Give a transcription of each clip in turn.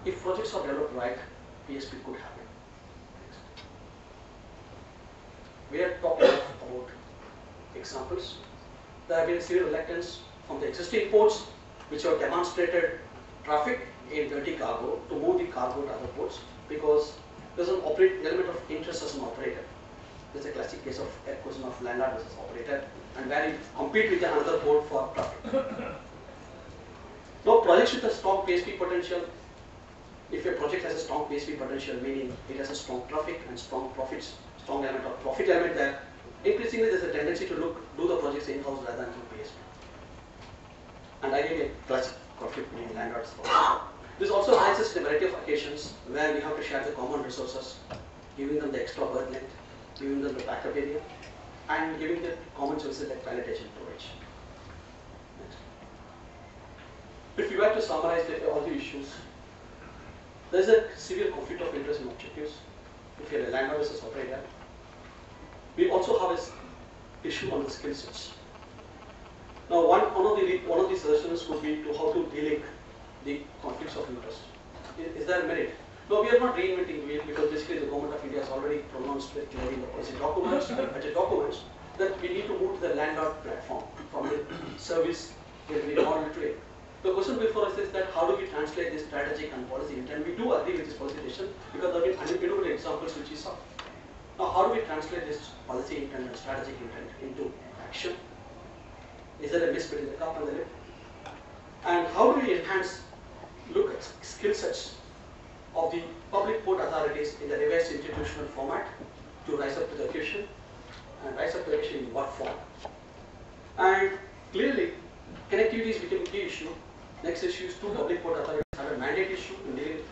If projects are developed right, PSP could happen. We have talked about examples. There have been severe reluctance from the existing ports which have demonstrated traffic in dirty cargo to move the cargo to other ports because there's an element of interest as an operator. There's a classic case of a question of landlord versus operator and where you compete with another port for traffic. Now projects with a strong PSP potential, if a project has a strong PSP potential, meaning it has a strong traffic and strong profits, strong element of profit element there, increasingly there's a tendency to do the projects in-house rather than through PSP. And again, a classic conflict between landlords. This also arises in a variety of occasions where we have to share the common resources, giving them the extra berth length, giving them the backup area, and giving them common services like palletation and storage. If you were to summarize all the issues, there is a severe conflict of interest and objectives. If you are a landlord versus operator, we also have an issue on the skill sets. Now, one of the suggestions would be to how to delink the conflicts of interest. Is there merit? No, we are not reinventing the wheel because basically the government of India has already pronounced very clearly in the policy documents that we need to move to the landlord platform from the service delivery model today. The question before us is that how do we translate this strategic and policy intent? We do agree with this policy decision because there have been innumerable examples which is up. Now, how do we translate this policy intent and strategic intent into action? Is there a miss between the cup and the lip? And how do we look at skill sets of the public port authorities in the revised institutional format to rise up to the occasion, and rise up to the occasion in what form? And clearly, connectivity is becoming a key issue. Next issue is do public port authorities have a mandate issue in dealing with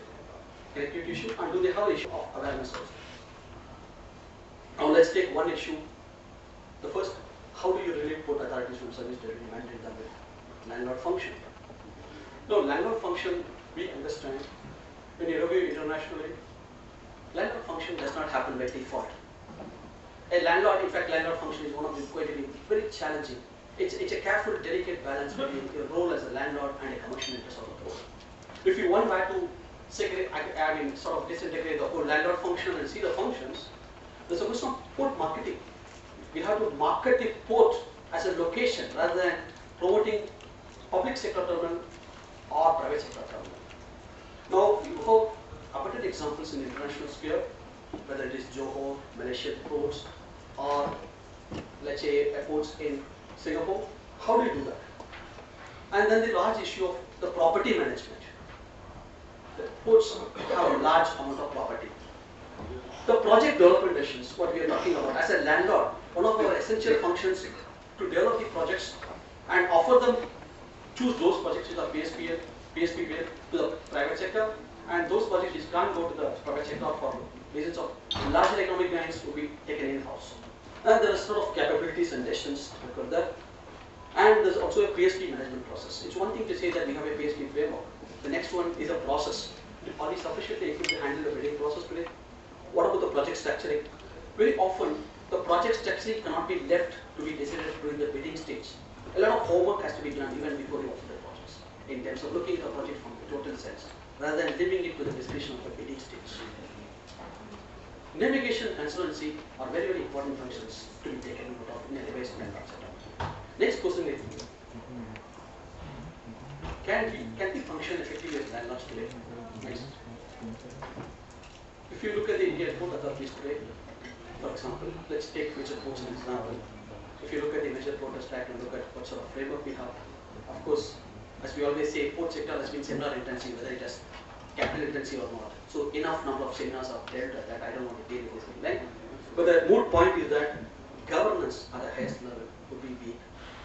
connectivity issue, and do they have the issue of awareness also? Now let's take one issue. The first, how do you relate port authorities from service delivery mandate them with landlord function? Now landlord function, we understand, when you review internationally, landlord function does not happen by default. A landlord, in fact, landlord function is one of the going to be very challenging. It's a careful, delicate balance between your role as a landlord and a commercial interest of the port. If you want to sort of disintegrate the whole landlord function and see the functions, there's a question of port marketing. We have to market the port as a location rather than promoting public sector terminal or private sector terminal. Now, you have abundant examples in the international sphere, whether it is Johor, Malaysian ports, or let's say ports in Singapore. How do you do that? And then the large issue of the property management. The ports have a large amount of property. The project development decisions, what we are talking about, as a landlord, one of our essential functions to develop the projects and offer them, choose those projects which are PSP based to the private sector, and those projects which can't go to the private sector for reasons of larger economic gains to be taken in-house. And there are sort of capabilities and decisions to occur there. And there's also a PSP management process. It's one thing to say that we have a PSP framework. The next one is a process. Are we sufficiently equipped to handle the bidding process today? What about the project structuring? Very often, the project structuring cannot be left to be decided during the bidding stage. A lot of homework has to be done even before you offer the projects, in terms of looking at the project from the total sense, rather than leaving it to the discretion of the bidding stage. Navigation and transparency are very, very important functions to be taken note of in a revised landlord setup. Next question is, can we function effectively as landlords today? Next. If you look at the Indian port authorities today, for example, let's take major ports as an example. If you look at the major port stack and look at what sort of framework we have, of course, as we always say, port sector has been seminar intensive, whether it has capital intensive or not. So enough number of seminars are dealt at that. I don't want to deal with this right? But the moot point is that governance at the highest level would be weak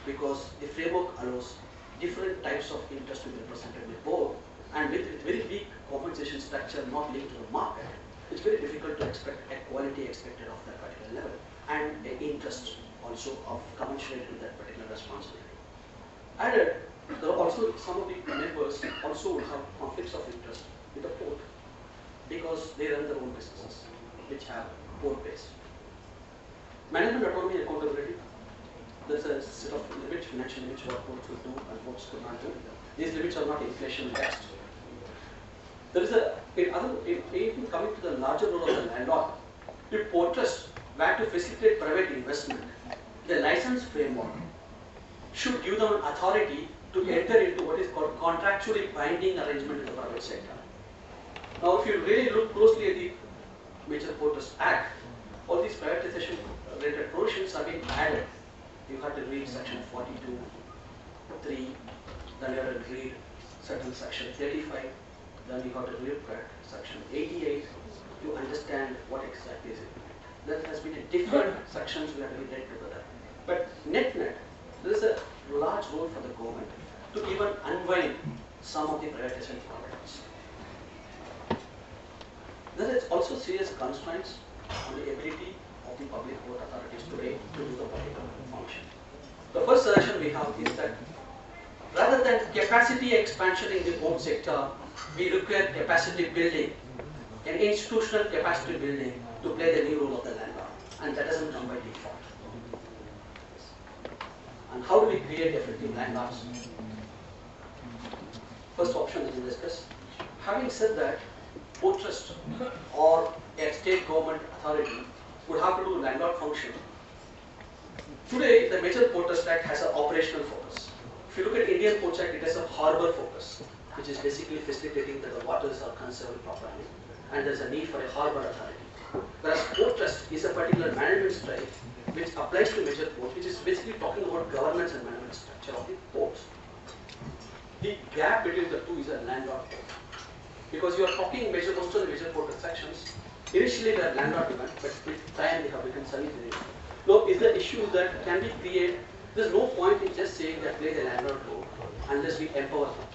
because the framework allows different types of interest to be represented with both, and with very weak compensation structure not linked to the market, it's very difficult to expect a quality expected of that particular level and an interest also of commensurate with that particular responsibility. Added, there are also some of the members also would have conflicts of interest with the port because they run their own businesses which have port base. Management autonomy and accountability. There's a set of limits, financial limits, what ports could do and ports could not do. These limits are not inflation indexed. There is in coming to the larger role of the landlord, if port trusts were to facilitate private investment, the license framework should give them an authority to enter into what is called contractually binding arrangement in the private sector. Now, if you really look closely at the Major Port Trust Act, all these privatization related provisions have been added. You have to read section 42(3), then you have to read certain section 35, then you have to read section 88 to understand what exactly is it. There has been a different sections we have to be read together. But net-net, there is a large role for the government to even unwind some of the privatization programs. There is also serious constraints on the ability of the public port authorities today to do the political function. The first suggestion we have is that rather than capacity expansion in the port sector, we require capacity building, an institutional capacity building to play the new role of the landlord, and that doesn't come by default. And how do we create effective landlords? First option that we discussed. Having said that, port trust or a state government authority would have to do landlord function. Today, the Major Port Trust Act has an operational focus. If you look at Indian Ports Act, it has a harbour focus, which is basically facilitating that the waters are conserved properly, and there is a need for a harbour authority. Whereas Port Trust is a particular management style which applies to major ports, which is basically talking about governance and management structure of the ports. The gap between the two is a landlord port. Because you are talking most of the major port transactions, initially they are landlord driven, but with time they have become service driven. Now, is the issue that can we create, there's no point in just saying that play the landlord role unless we empower them.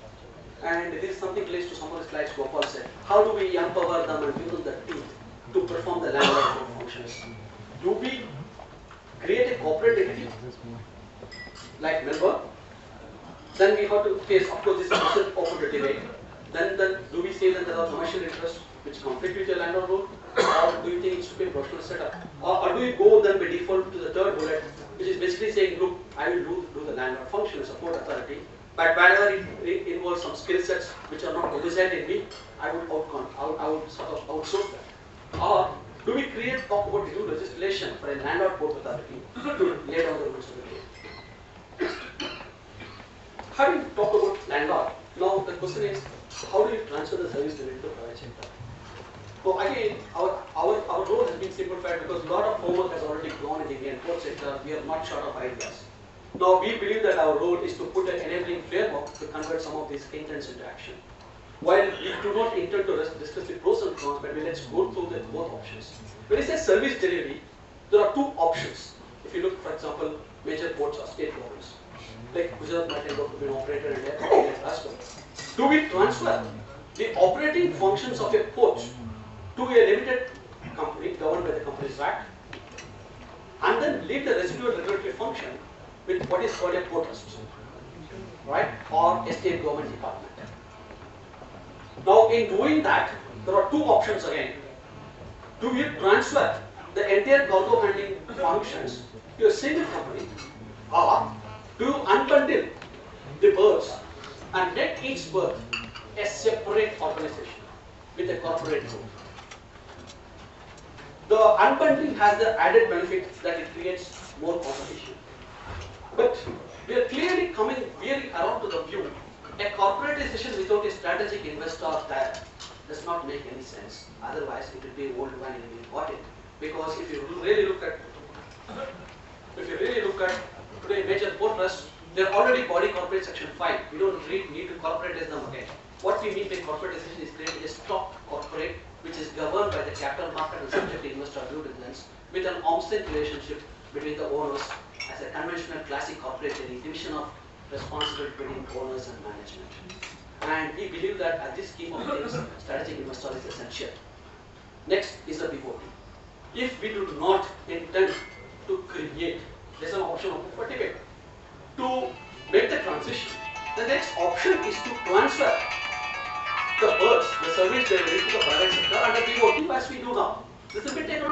And this is something related to someone like Gopal said. How do we empower them and give them the teeth to perform the landlord functions? Do we create a corporate entity like Melbourne? Then we have to face, of course, this is open to debate. Then do we say that there are commercial interests which conflict with the landlord role? Or do you think it should be a professional setup? Or do we go then by default to the third bullet, which is basically saying, look, I will do the landlord function as a port authority, but wherever it involves some skill sets which are not resident in me, I would sort of outsource that. Or do we talk about new legislation for a landlord port authority to lay down the rules of the game? Having talked about landlord, now the question is, how do you transfer the service delivery to the private sector? So again, our role has been simplified because a lot of homework has already gone in the Indian port sector. We are not short of ideas. Now we believe that our role is to put an enabling framework to convert some of these intents into action. While we do not intend to discuss the pros and cons, but let's go through both options. When it says service delivery, there are two options. If you look, for example, major ports or state governments, like Gujarat might end up to be an operator in there as well. Do we transfer the operating functions of a port to a limited company governed by the Companies Act, and then leave the residual regulatory function with what is called a port trust, right, or a state government department? Now, in doing that, there are two options again. Do you transfer the entire cargo handling functions to a single company, or do you unbundle the berths and make each berth a separate organization with a corporate group? The unbundling has the added benefit that it creates more competition. But we are clearly coming very around to the view, a corporatization without a strategic investor there does not make any sense. Otherwise, it will be old wine and we bought it. Because if you really look at today major port trusts, they're already body corporate section 5. We don't need to corporatize them again. What we mean by corporatization is creating a stock corporate which is governed by the capital market and subject to investor due diligence with an arm's length relationship between the owners as a conventional classic corporate division of responsibility between owners and management. And we believe that at this scheme of things, strategic investor is essential. Next is the BOT. If we do not intend to create, there's an option for debate, to make the transition, the next option is to transfer the berths, the service delivery to the private sector under BOT as we do now. This will be taken